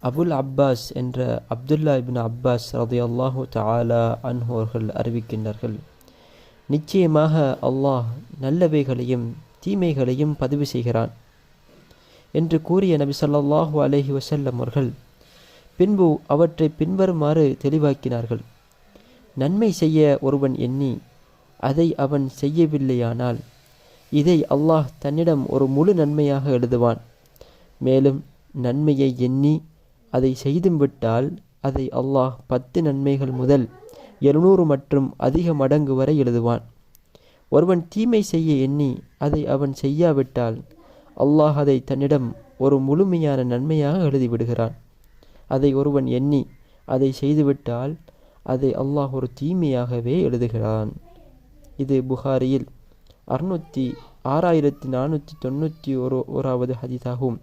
Abul Abbas என்ற அப்துல்லா இப்னு Abbas ரலியல்லாஹு தஆலா அன்ஹு அவர்கள் அறிவிக்கின்றார்கள், நிச்சயமாக அல்லாஹ் நல்லவைகளையும் தீமைகளையும் பதிவு செய்கிறான் என்று கூறிய நபி ஸல்லல்லாஹு அலைஹி வஸல்லம் அவர்கள் பின்பு அவற்றை பின்வருமாறு தெளிவாக்கினார்கள். நன்மை செய்ய ஒருவன் எண்ணி அதை அவன் செய்யவில்லையானால் இதை அல்லாஹ் தன்னிடம் ஒரு முழு நன்மையாக எழுதுவான். மேலும் நன்மையை எண்ணி அதை செய்தும் விட்டால் அதை அல்லாஹ் 10 நன்மைகள் முதல் 700 மற்றும் அதிக மடங்கு வரை எழுதுவான். ஒருவன் தீமை செய்ய எண்ணி அதை அவன் செய்யாவிட்டால் அல்லாஹ் அதை தன்னிடம் ஒரு முழுமையான நன்மையாக எழுதிவிடுகிறான். அதை ஒருவன் எண்ணி அதை செய்துவிட்டால் அதை அல்லாஹ் ஒரு தீமையாகவே எழுதுகிறான். இது புகாரியில் 6491வது ஹதீஸாகும்.